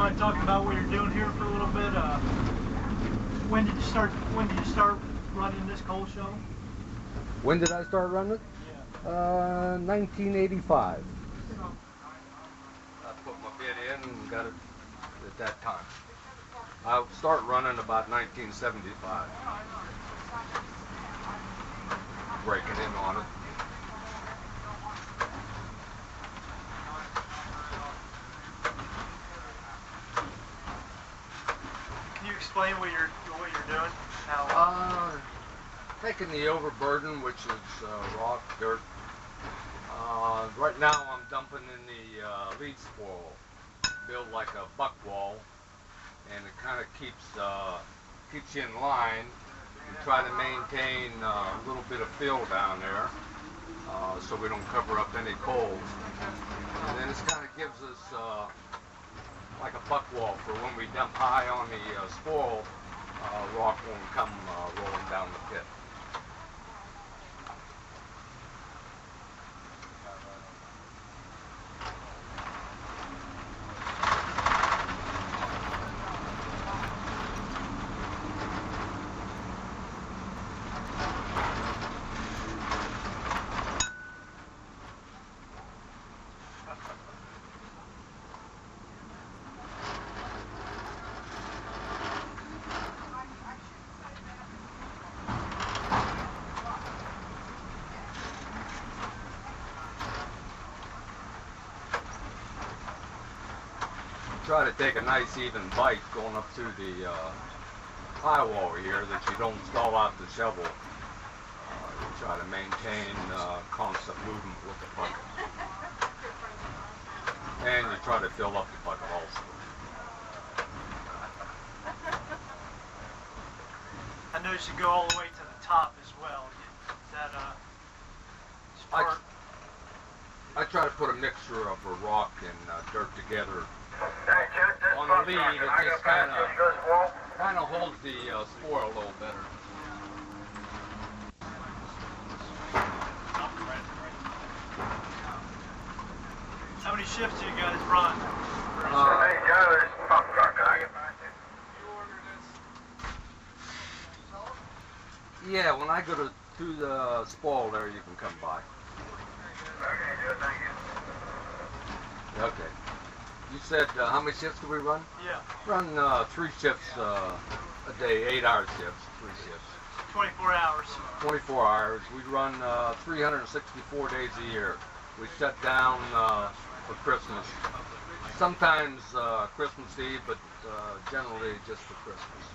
mind talking about what you're doing here for a little bit? When did you start running this coal show? When did I start running it? Yeah. 1985. I put my bid in and got it at that time. I started running about 1975. Breaking in on it. Can you explain what you're doing? Taking the overburden, which is rock, dirt. Right now I'm dumping in the lead spoil, build like a buck wall, and it kind of keeps you in line. We try to maintain a little bit of fill down there, so we don't cover up any coals. And then this kind of gives us like a buck wall for when we dump high on the spoil, rock won't come rolling down the pit. Try to take a nice even bite going up through the high wall here that you don't stall out the shovel. You try to maintain constant movement with the bucket. And you try to fill up the bucket also. I noticed you go all the way to the top as well. Is that smart? I try to put a mixture of rock and dirt together. On the lead, it just kind of holds the spoil a little better. How many shifts do you guys run? Yeah, when I go through the spoil there, you can come by. Okay, good, thank you. Okay. You said how many shifts do we run? Yeah. Run 3 shifts a day, 8-hour shifts, 3 shifts. 24 hours. 24 hours. We run 364 days a year. We shut down for Christmas. Sometimes Christmas Eve, but generally just for Christmas.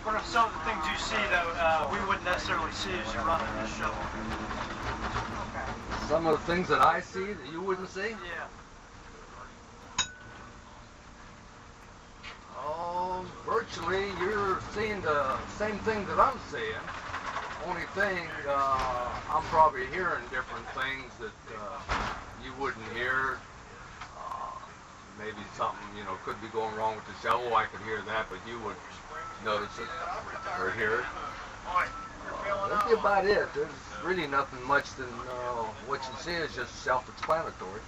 What are some of the things you see that we wouldn't necessarily see as you run in this show? Some of the things that I see that you wouldn't see? Yeah. Oh, virtually you're seeing the same thing that I'm seeing. Only thing, I'm probably hearing different things that you wouldn't hear. Maybe something, could be going wrong with the shovel. I could hear that, but you would notice it or hear it. That'd be about it. There's really nothing much than what you see is just self-explanatory.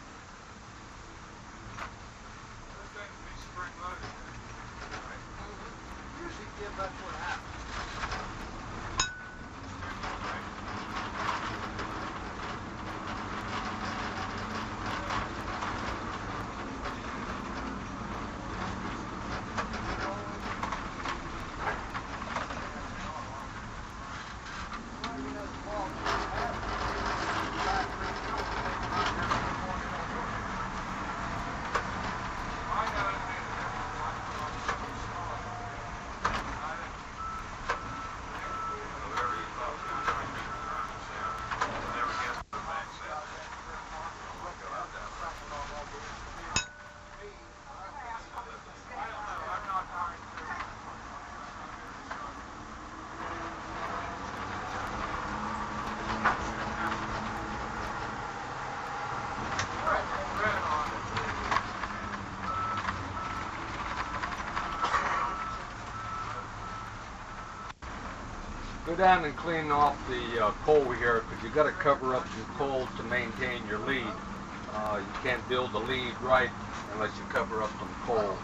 Go down and clean off the coal here, because you got to cover up some coal to maintain your lead. You can't build the lead right unless you cover up some coal,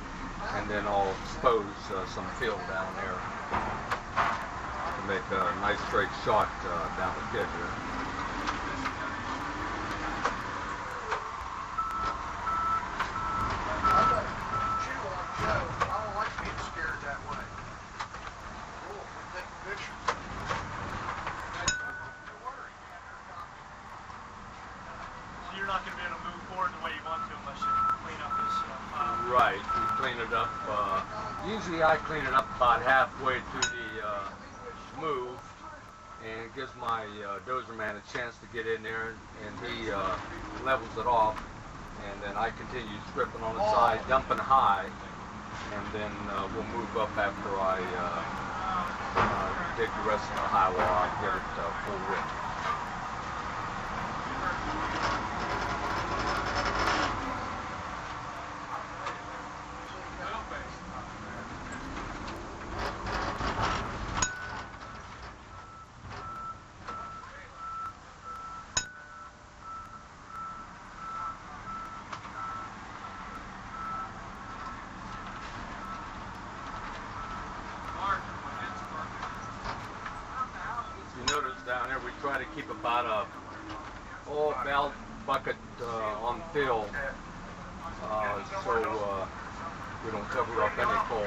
and then I'll expose some fill down there to make a nice straight shot down the pit here. You're not going to be able to move forward the way you want to unless you clean up this pile. Right, we clean it up. Usually I clean it up about halfway through the move, and it gives my dozer man a chance to get in there, and he levels it off, and then I continue stripping on the side, dumping high, and then we'll move up after I dig the rest of the high wall out and get it full width. Down there we try to keep about a bell bucket on fill, so we don't cover up any coal.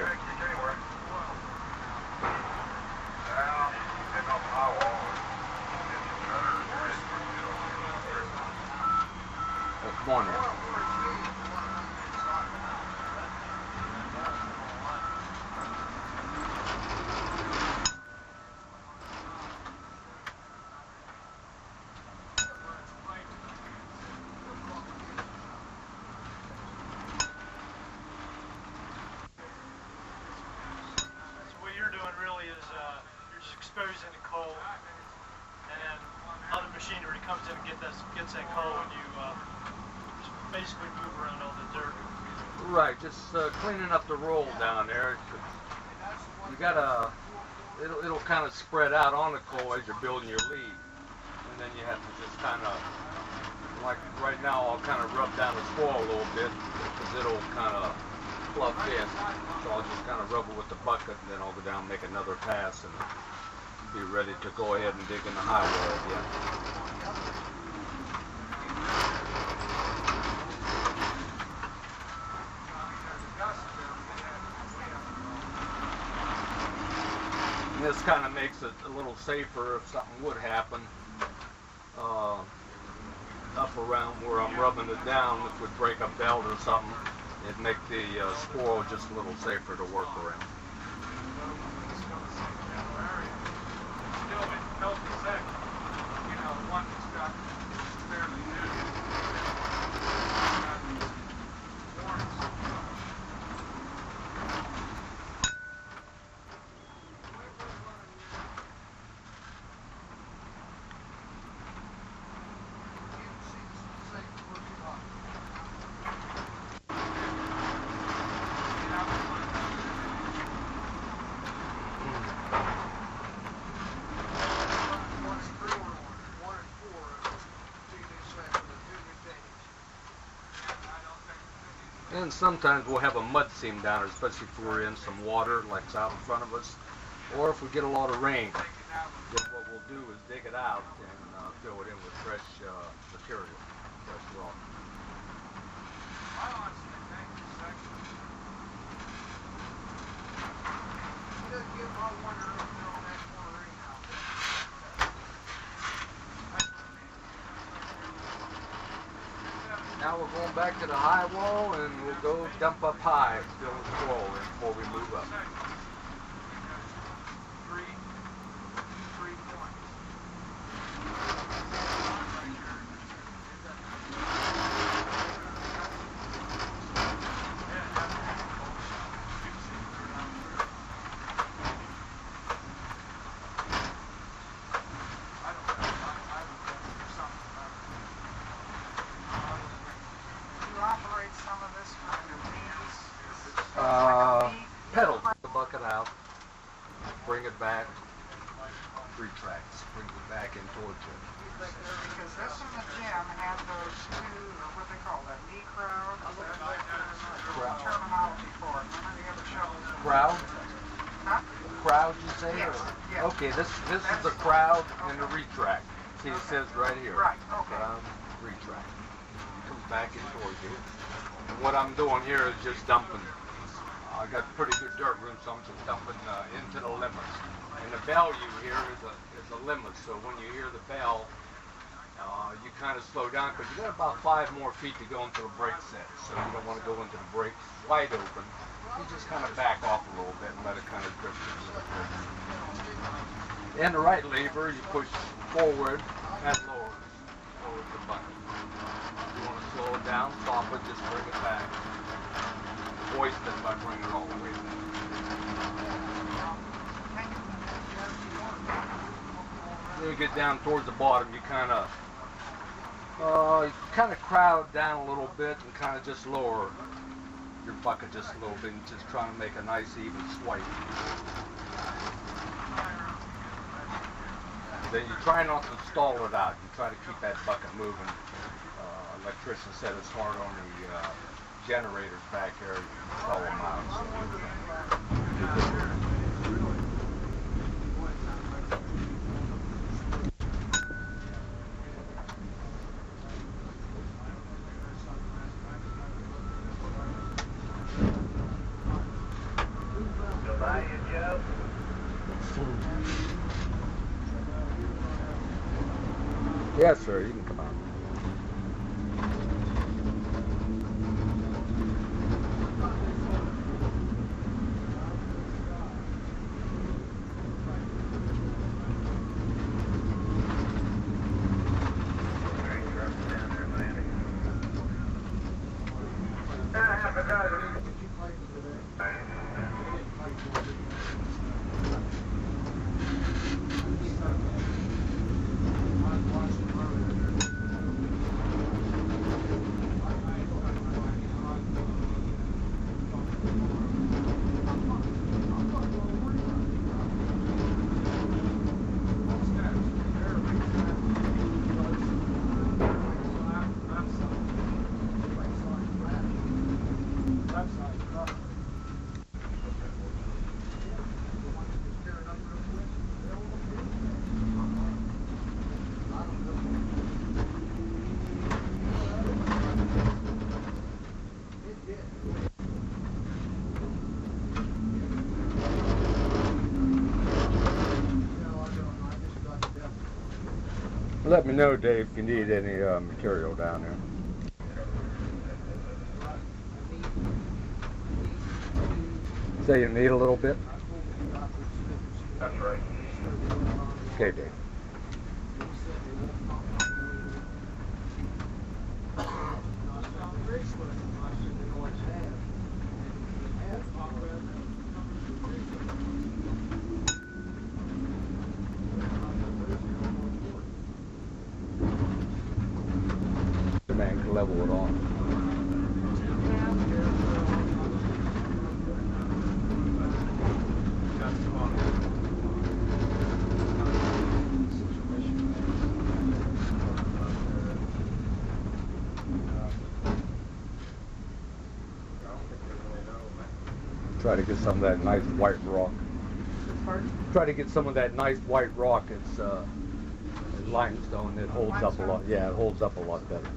Come on now. Exposing the coal, and then other machinery comes in and gets that coal, and you just basically move around all the dirt. Right, just cleaning up the roll down there. You gotta, it'll kind of spread out on the coal as you're building your lead, and then you have to just kind of, like right now, I'll kind of rub down the spoil a little bit because it'll kind of fluff in. So I'll just kind of rub it with the bucket, and then I'll go down and make another pass and be ready to go ahead and dig in the high wall again. And this kind of makes it a little safer if something would happen up around where I'm rubbing it down. If it would break a belt or something, it'd make the spoil just a little safer to work around. And sometimes we'll have a mud seam down there, especially if we're in some water like it's out in front of us, or if we get a lot of rain. Then what we'll do is dig it out and fill it in with fresh material, fresh rock. Now we're going back to the high wall, and we'll go dump up high, fill the spoil in before we move up. Pedal the bucket out, bring it back, retracts, brings it back in towards you. Because this and the gym had those two, or what they call that, knee crowd? Terminology for it. None of the other shovels. Crowd? Huh? Crowd, you say? Yes, Or? yes. Okay, this is the crowd and the retract. See, it says right here. Right, okay. Crowd, retract. It comes back in towards you. And what I'm doing here is just dumping. I got pretty good dirt room, so I'm just dumping into the limits. And the value here is a limit, so when you hear the bell, you kind of slow down because you got about 5 more feet to go into the brake set, so you don't want to go into the brakes wide open. You just kind of back off a little bit and let it kind of drift into the brakes. And the right lever, you push forward and lowers the button. If you want to slow it down, stop it, just bring it back. Hoist it by bringing it all the way back. When you get down towards the bottom, you kind of crowd down a little bit and kind of just lower your bucket just a little bit and just trying to make a nice even swipe. Then you try not to stall it out. You try to keep that bucket moving. Electrician said it's hard on the generators back here. You can stall them out. Yes, sir. You can come out. Let me know, Dave, if you need any material down there. Say you need a little bit? That's right. Okay, Dave. The man can level it off. Try to get some of that nice white rock. Try to get some of that nice white rock. It's limestone. It holds up a lot. Yeah, it holds up a lot better.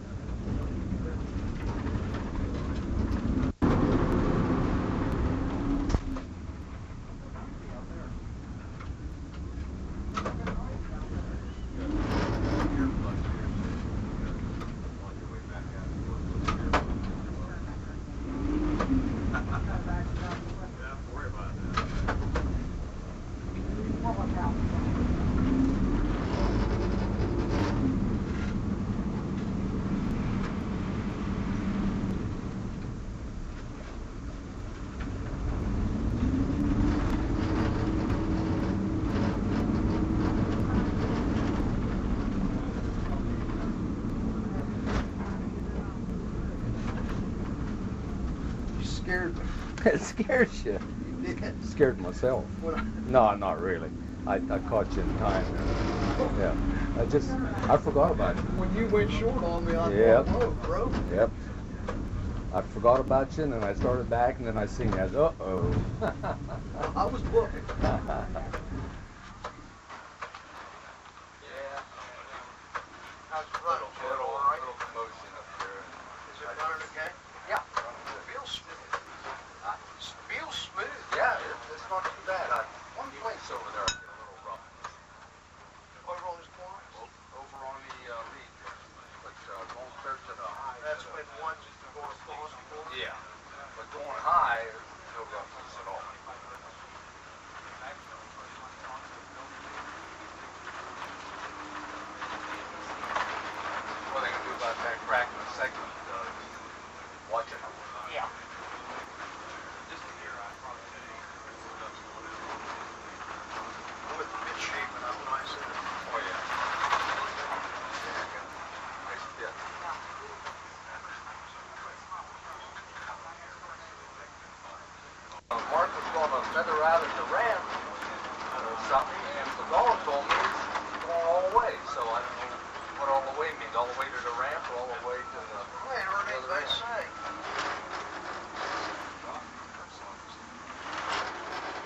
Scared me. It scares you. Scared myself. No, not really. I caught you in time. Yeah. I forgot about it. When you went short on me, I Yep. thought, oh, bro. Yep. I forgot about you, and then I started back, and then I seen you. I said, uh-oh. I was booking. How's it running? All right? Little commotion up there. Is it running okay? Yeah. Feels smooth. Feels smooth. Yeah, it's not too bad. One place over there I get a little rough. Over on this corner? Over on the lead. But going clear to the high. That's when one's going across the corner? Yeah. But going high, there's no roughness at all. What they can do about that crack in the segment, watch it. Yeah. With mid shape and up nice in it. Oh yeah. Nice pit. Mark was going to feather out at the ramp or something, and the dog told me it's going all the way. So I don't know what all the way means. All the way to the ramp or all the way to the... Well, I heard anybody say.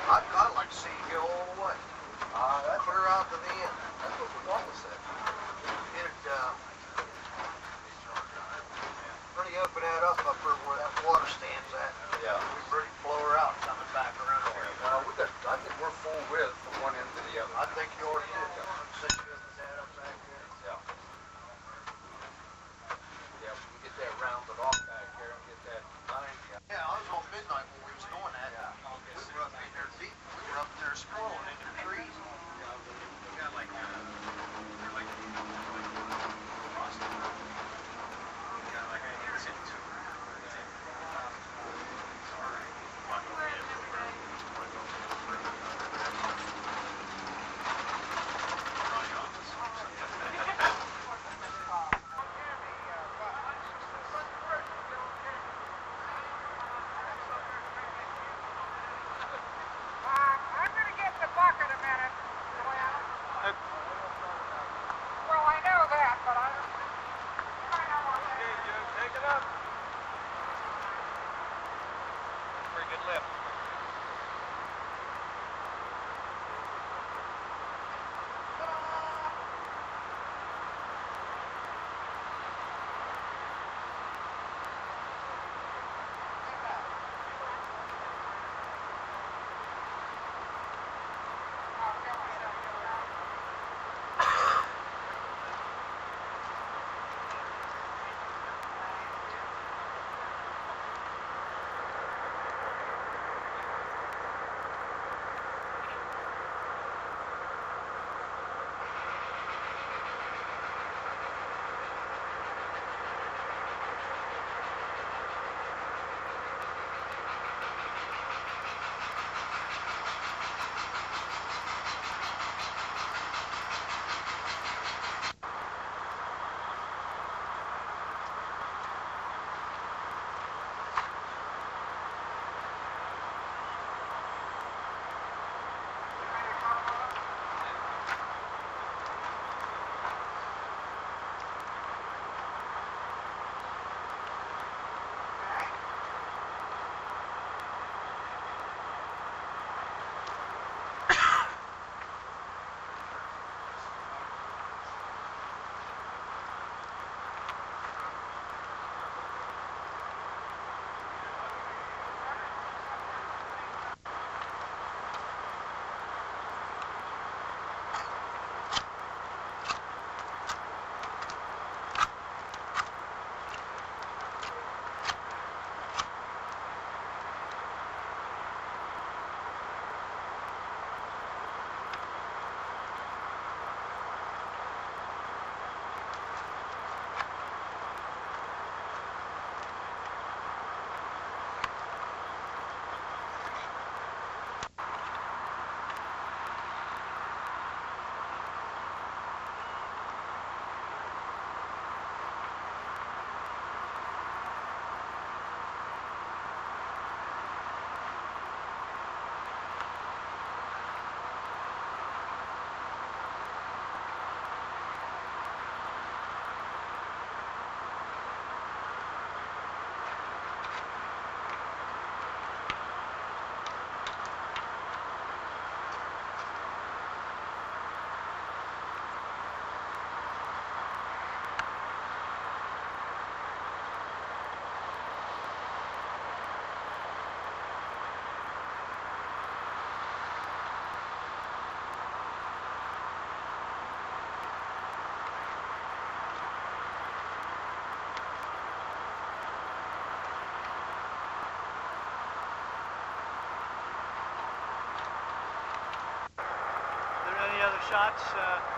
I'd like to see you go all the way. That's Clear out to the end. what the dog said. It'd pretty open that up there where that water stands at. Yeah. We pretty blow her out coming back around here. I think we're full width from one end to the other. I think you already did. Sit you with that up back there. Yeah. Yeah, we can get that rounded off back here and get that 90. Yeah, I was on midnight when we was doing that. We were up in there deep. We were up there scrolling in the trees. I'm gonna get the shots